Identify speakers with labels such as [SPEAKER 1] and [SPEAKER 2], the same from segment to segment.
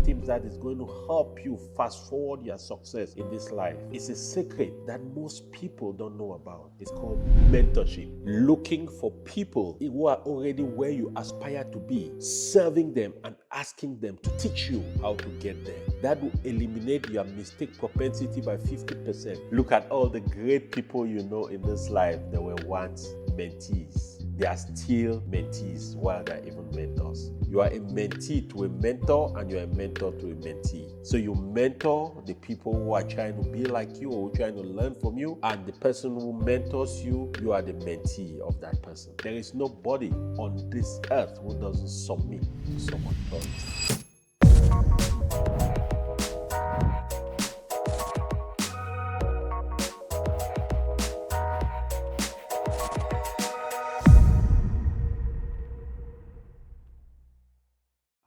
[SPEAKER 1] things that is going to help you fast forward your success in this life. It's a secret that most people don't know about. It's called mentorship. Looking for people who are already where you aspire to be, serving them and asking them to teach you how to get there. That will eliminate your mistake propensity by 50%. Look at all the great people you know in this life that were once mentees. They are still mentees while they're even mentors. You are a mentee to a mentor and you're a mentor to a mentee. So you mentor the people who are trying to be like you or trying to learn from you, and the person who mentors you, you are the mentee of that person. There is nobody on this earth who doesn't submit to some authority.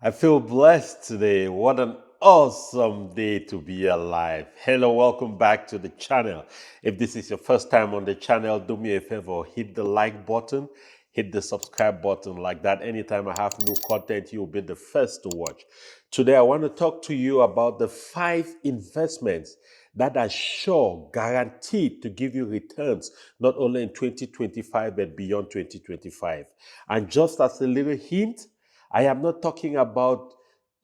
[SPEAKER 1] I feel blessed today. What an awesome day to be alive. Hello, welcome back to the channel. If this is your first time on the channel, do me a favor, hit the like button, hit the subscribe button. Like that, anytime I have new content, you'll be the first to watch. Today, I want to talk to you about the 5 investments that are sure, guaranteed to give you returns, not only in 2025, but beyond 2025. And just as a little hint, I am not talking about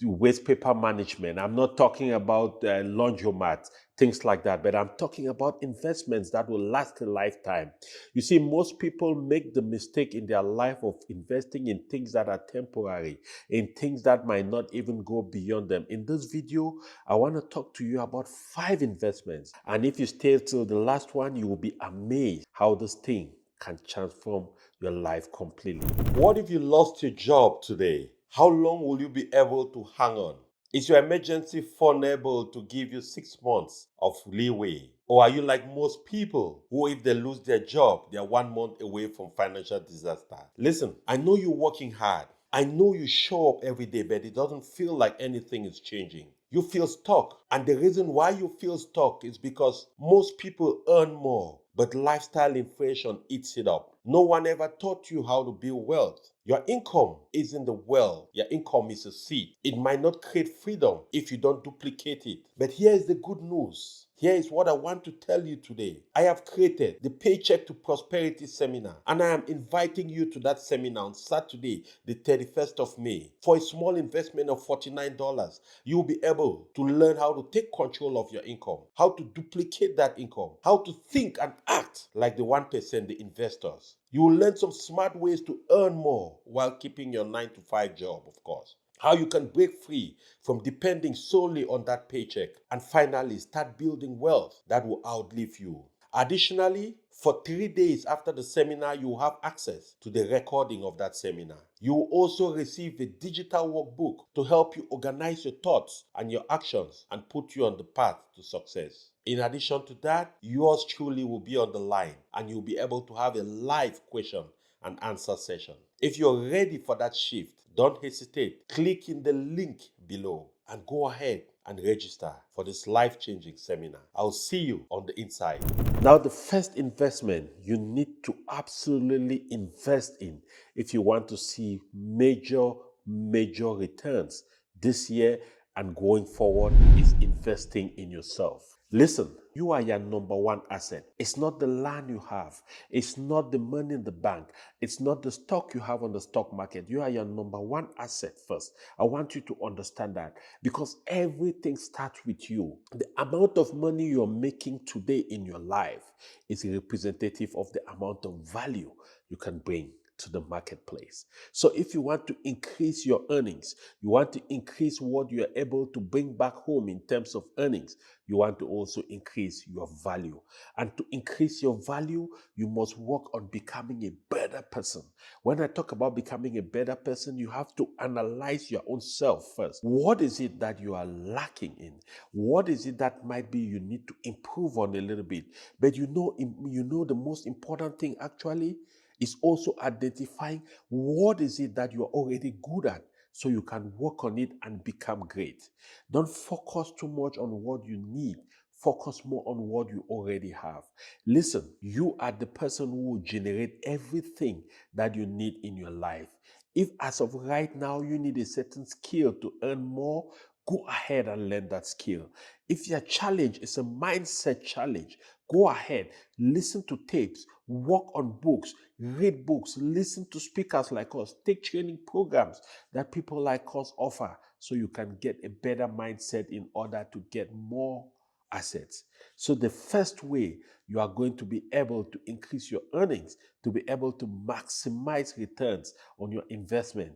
[SPEAKER 1] waste paper management. I'm not talking about laundromats, things like that, but I'm talking about investments that will last a lifetime. You see, most people make the mistake in their life of investing in things that are temporary, in things that might not even go beyond them. In this video, I want to talk to you about 5 investments. And if you stay till the last one, you will be amazed how this thing can transform your life completely. What if you lost your job today? How long will you be able to hang on? Is your emergency fund able to give you 6 months of leeway? Or are you like most people who, if they lose their job, they are 1 month away from financial disaster? Listen, I know you're working hard. I know you show up every day, but it doesn't feel like anything is changing. You feel stuck. And the reason why you feel stuck is because most people earn more, but lifestyle inflation eats it up. No one ever taught you how to build wealth. Your income isn't the well. Your income is a seed. It might not create freedom if you don't duplicate it. But here is the good news. Here is what I want to tell you today. I have created the Paycheck to Prosperity Seminar, and I am inviting you to that seminar on Saturday, the 31st of May. For a small investment of $49, you will be able to learn how to take control of your income, how to duplicate that income, how to think and act like the 1%, the investors. You will learn some smart ways to earn more while keeping your 9-to-5 job, of course. How you can break free from depending solely on that paycheck, and finally start building wealth that will outlive you. Additionally, for 3 days after the seminar, you will have access to the recording of that seminar. You will also receive a digital workbook to help you organize your thoughts and your actions and put you on the path to success. In addition to that, yours truly will be on the line, and you'll be able to have a live question and answer session. If you're ready for that shift, don't hesitate. Click in the link below and go ahead and register for this life-changing seminar. I'll see you on the inside. Now, the first investment you need to absolutely invest in if you want to see major returns this year and going forward is investing in yourself. Listen, you are your number 1 asset. It's not the land you have. It's not the money in the bank. It's not the stock you have on the stock market. You are your number 1 asset first. I want you to understand that, because everything starts with you. The amount of money you're making today in your life is representative of the amount of value you can bring to the marketplace. So if you want to increase your earnings, you want to increase what you are able to bring back home in terms of earnings, you want to also increase your value. And to increase your value, you must work on becoming a better person. When I talk about becoming a better person, you have to analyze your own self first. What is it that you are lacking in? What is it that might be you need to improve on a little bit? But you know the most important thing actually is also identifying what is it that you're already good at, so you can work on it and become great. Don't focus too much on what you need. Focus more on what you already have. Listen, you are the person who will generate everything that you need in your life. If as of right now you need a certain skill to earn more, go ahead and learn that skill. If your challenge is a mindset challenge, go ahead, listen to tapes, work on books, read books, listen to speakers like us, take training programs that people like us offer so you can get a better mindset in order to get more assets. So the first way you are going to be able to increase your earnings, to be able to maximize returns on your investment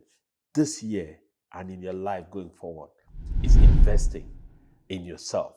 [SPEAKER 1] this year and in your life going forward is investing in yourself.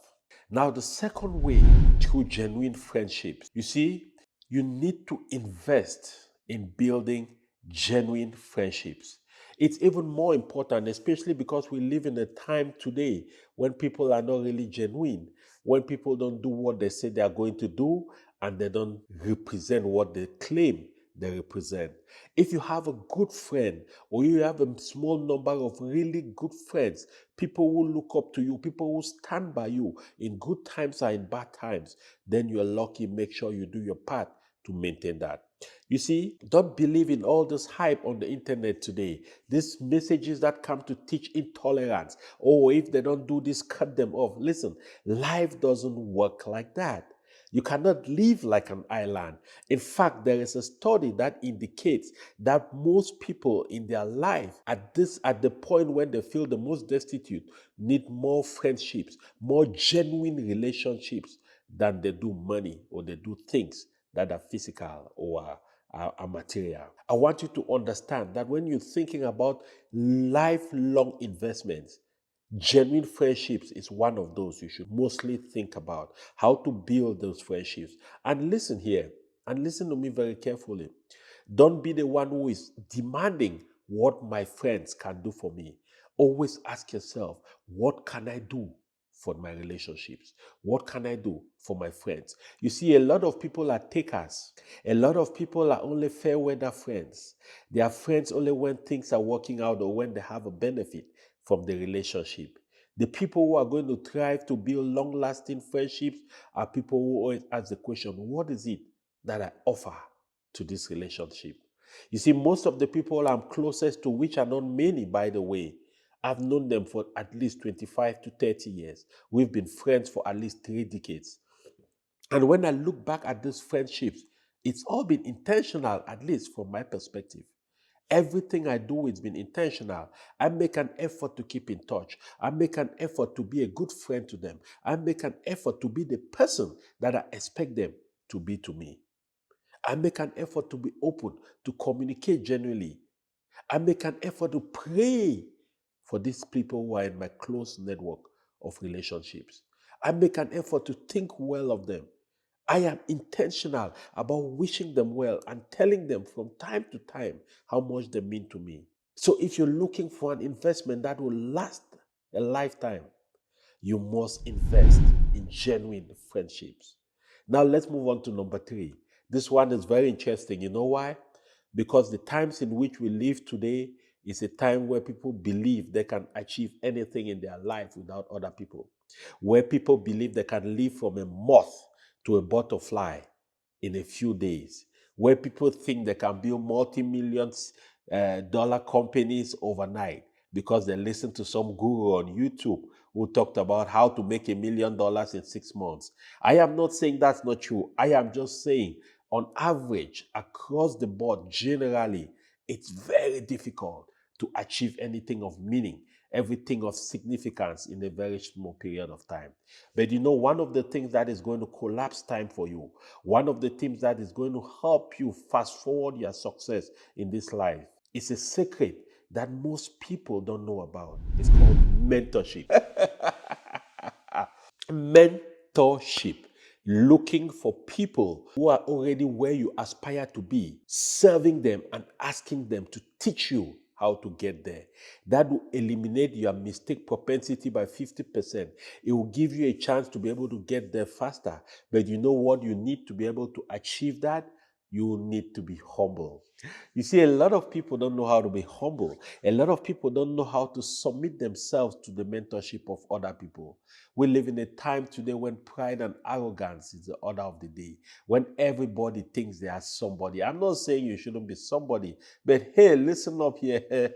[SPEAKER 1] Now, the second way, through genuine friendships, you see, you need to invest in building genuine friendships. It's even more important, especially because we live in a time today when people are not really genuine, when people don't do what they say they are going to do, and they don't represent what they claim they represent. If you have a good friend, or you have a small number of really good friends, people who look up to you, people who stand by you in good times or in bad times, then you're lucky. Make sure you do your part to maintain that. You see, don't believe in all this hype on the internet today. These messages that come to teach intolerance. Oh, if they don't do this, cut them off. Listen, life doesn't work like that. You cannot live like an island. In fact, there is a study that indicates that most people in their life at the point when they feel the most destitute need more friendships, more genuine relationships than they do money or they do things that are physical or are material. I want you to understand that when you're thinking about lifelong investments, genuine friendships is one of those you should mostly think about. How to build those friendships. And listen here, and listen to me very carefully. Don't be the one who is demanding what my friends can do for me. Always ask yourself, what can I do for my relationships? What can I do for my friends? You see, a lot of people are takers. A lot of people are only fair weather friends. They are friends only when things are working out or when they have a benefit from the relationship. The people who are going to thrive to build long lasting friendships are people who always ask the question, what is it that I offer to this relationship? You see, most of the people I'm closest to, which are not many, by the way, I've known them for at least 25 to 30 years. We've been friends for at least 3 decades. And when I look back at these friendships, it's all been intentional, at least from my perspective. Everything I do has been intentional. I make an effort to keep in touch. I make an effort to be a good friend to them. I make an effort to be the person that I expect them to be to me. I make an effort to be open, to communicate genuinely. I make an effort to pray for these people who are in my close network of relationships. I make an effort to think well of them. I am intentional about wishing them well and telling them from time to time how much they mean to me. So if you're looking for an investment that will last a lifetime, you must invest in genuine friendships. Now let's move on to number 3. This one is very interesting. You know why? Because the times in which we live today is a time where people believe they can achieve anything in their life without other people. Where people believe they can live from a moth to a butterfly in a few days. Where people think they can build multi-millions dollar companies overnight because they listen to some guru on YouTube who talked about how to make $1 million in 6 months. I am not saying that's not true. I am just saying, on average, across the board, generally, it's very difficult to achieve anything of meaning, everything of significance in a very small period of time. But you know, one of the things that is going to collapse time for you, one of the things that is going to help you fast forward your success in this life, is a secret that most people don't know about. It's called mentorship. Mentorship. Looking for people who are already where you aspire to be, serving them and asking them to teach you how to get there. That will eliminate your mistake propensity by 50%. It will give you a chance to be able to get there faster. But you know what you need to be able to achieve that? you need to be humble. You see, a lot of people don't know how to be humble. A lot of people don't know how to submit themselves to the mentorship of other people. We live in a time today when pride and arrogance is the order of the day, when everybody thinks they are somebody. I'm not saying you shouldn't be somebody, but hey, listen up here.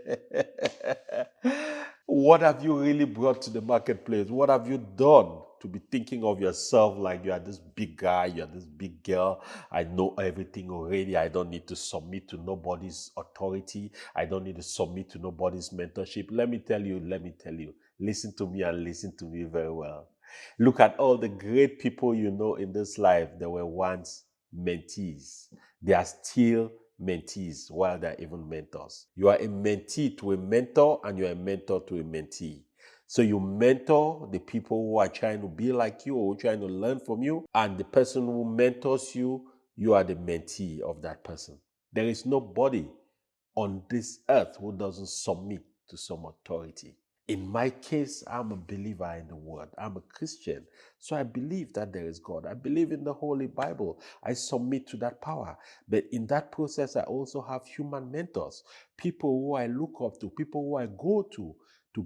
[SPEAKER 1] What have you really brought to the marketplace? What have you done to be thinking of yourself like you are this big guy, you are this big girl? I know everything already. I don't need to submit to nobody's authority. I don't need to submit to nobody's mentorship. Let me tell you. Listen to me and listen to me very well. Look at all the great people you know in this life. They were once mentees. They are still mentees while they're even mentors. You are a mentee to a mentor, and you're a mentor to a mentee. So you mentor the people who are trying to be like you or trying to learn from you, and the person who mentors you, you are the mentee of that person. There is nobody on this earth who doesn't submit to some authority. In my case, I'm a believer in the word. I'm a Christian. So I believe that there is God. I believe in the Holy Bible. I submit to that power. But in that process, I also have human mentors, people who I look up to, people who I go to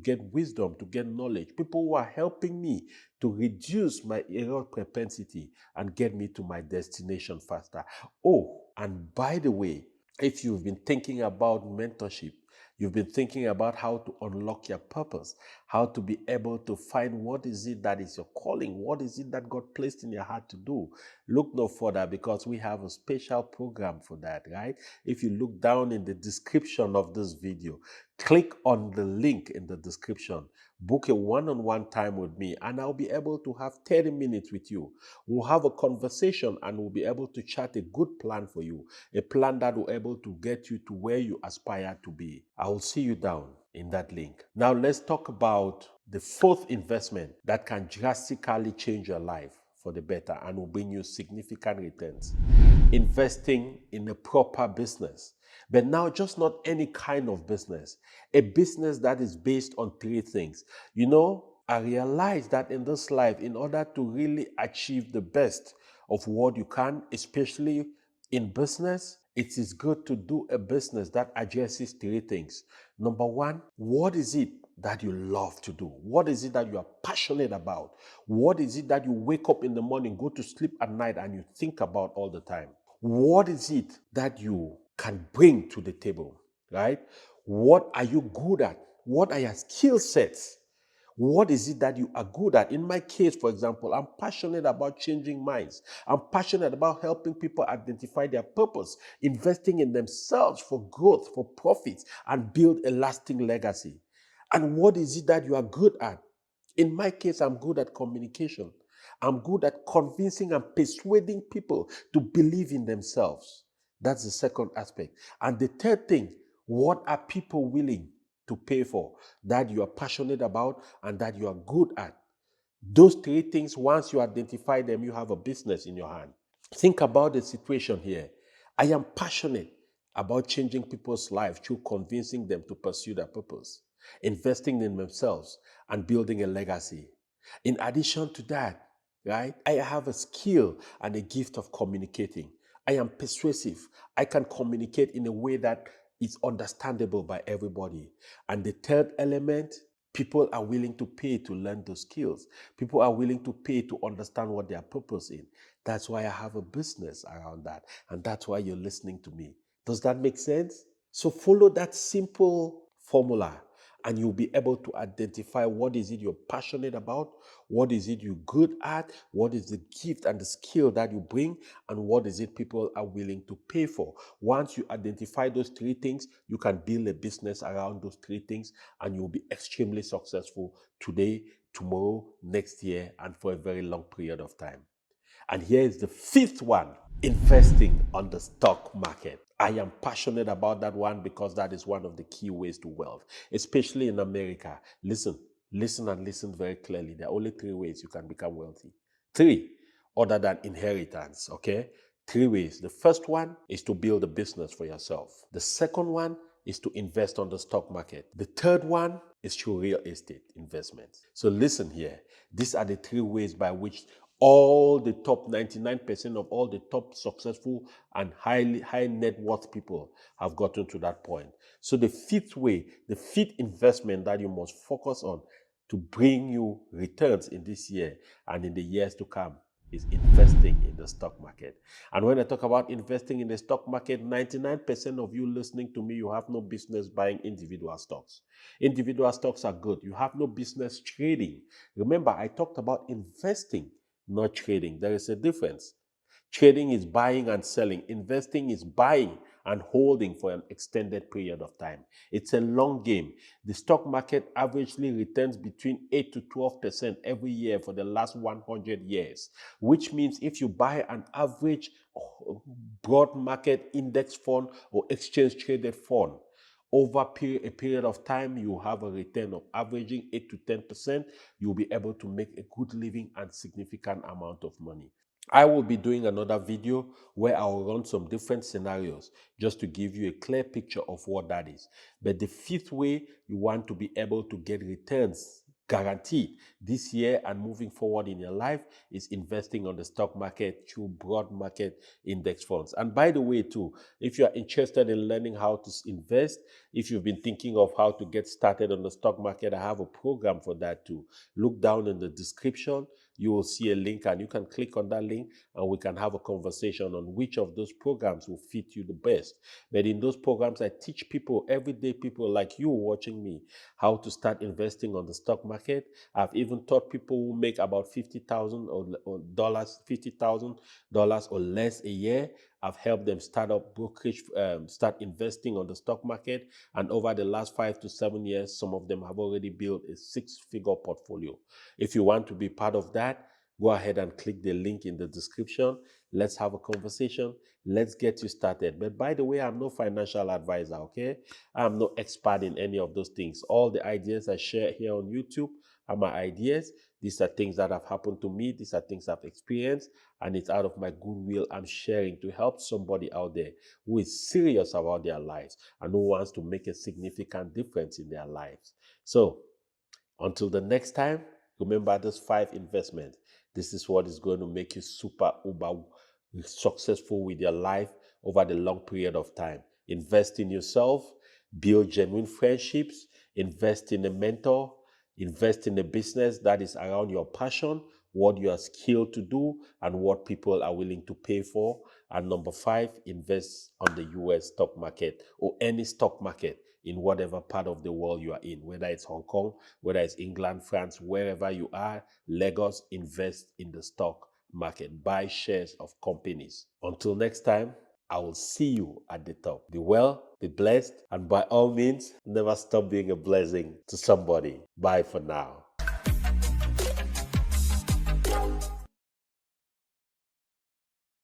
[SPEAKER 1] get wisdom, to get knowledge, people who are helping me to reduce my error propensity and get me to my destination faster. Oh, and by the way, if you've been thinking about mentorship, you've been thinking about how to unlock your purpose, how to be able to find what is it that is your calling, what is it that God placed in your heart to do. Look no further, because we have a special program for that, right? If you look down in the description of this video, click on the link in the description, book a one-on-one time with me, and I'll be able to have 30 minutes with you. We'll have a conversation and we'll be able to chart a good plan for you, a plan that will be able to get you to where you aspire to be. I will see you down in that link. Now let's talk about the fourth investment that can drastically change your life for the better and will bring you significant returns. Investing in a proper business. But now, just not any kind of business, a business that is based on three things. You know, I realized that in this life, in order to really achieve the best of what you can, especially in business, it is good to do a business that addresses three things. Number one, what is it that you love to do? What is it that you are passionate about? What is it that you wake up in the morning, go to sleep at night, and you think about all the time? What is it that you can bring to the table, right? What are you good at? What are your skill sets? What is it that you are good at? In my case, for example, I'm passionate about changing minds. I'm passionate about helping people identify their purpose, investing in themselves for growth, for profits, and build a lasting legacy. And what is it that you are good at? In my case, I'm good at communication. I'm good at convincing and persuading people to believe in themselves. That's the second aspect. And the third thing, what are people willing to pay for that you are passionate about and that you are good at? Those three things, once you identify them, you have a business in your hand. Think about the situation here. I am passionate about changing people's lives through convincing them to pursue their purpose, investing in themselves, and building a legacy. In addition to that, right, I have a skill and a gift of communicating. I am persuasive. I can communicate in a way that is understandable by everybody. And the third element, people are willing to pay to learn those skills. People are willing to pay to understand what their purpose is. That's why I have a business around that. And that's why you're listening to me. Does that make sense? So follow that simple formula and you'll be able to identify what is it you're passionate about, what is it you're good at, what is the gift and the skill that you bring, and what is it people are willing to pay for. Once you identify those three things, you can build a business around those three things and you'll be extremely successful today, tomorrow, next year, and for a very long period of time. And here is the fifth one, investing on the stock market. I am passionate about that one because that is one of the key ways to wealth, especially in America. Listen and listen very clearly. There are only three ways you can become wealthy. Three, other than inheritance, okay? Three ways. The first one is to build a business for yourself. The second one is to invest on the stock market. The third one is through real estate investments. So listen here. These are the three ways by which All the top 99% of all the top successful and high net worth people have gotten to that point. So the fifth way, the fifth investment that you must focus on to bring you returns in this year and in the years to come is investing in the stock market. And when I talk about investing in the stock market, 99% of you listening to me, you have no business buying individual stocks. Individual stocks are good. You have no business trading. Remember, I talked about investing, not trading. There is a difference. Trading is buying and selling. Investing is buying and holding for an extended period of time. It's a long game. The stock market averagely returns between 8 to 12% every year for the last 100 years, which means if you buy an average broad market index fund or exchange traded fund, over a period of time, you have a return of averaging 8 to 10%. You'll be able to make a good living and significant amount of money. I will be doing another video where I will run some different scenarios just to give you a clear picture of what that is. But the fifth way you want to be able to get returns guaranteed this year and moving forward in your life is investing on the stock market through broad market index funds. And by the way, too, if you are interested in learning how to invest, if you've been thinking of how to get started on the stock market, I have a program for that too. Look down in the description. You will see a link and you can click on that link and we can have a conversation on which of those programs will fit you the best. But in those programs, I teach people, everyday people like you watching me, how to start investing on the stock market. I've even taught people who make about $50,000 or dollars, $50,000 or less a year. I've helped them start up brokerage, start investing on the stock market. And over the last 5 to 7 years, some of them have already built a 6-figure portfolio. If you want to be part of that, go ahead and click the link in the description. Let's have a conversation. Let's get you started. But by the way, I'm no financial advisor, okay? I'm no expert in any of those things. All the ideas I share here on YouTube are my ideas. These are things that have happened to me. These are things I've experienced. And it's out of my goodwill I'm sharing to help somebody out there who is serious about their lives and who wants to make a significant difference in their lives. So, until the next time, remember those 5 investments. This is what is going to make you super uber successful with your life over the long period of time. Invest in yourself, build genuine friendships, invest in a mentor, invest in a business that is around your passion, what you are skilled to do, and what people are willing to pay for. And number 5, invest on the US stock market or any stock market in whatever part of the world you are in, whether it's Hong Kong, whether it's England, France, wherever you are, Lagos, invest in the stock market. Buy shares of companies. Until next time, I will see you at the top. Be well, be blessed, and by all means, never stop being a blessing to somebody. Bye for now.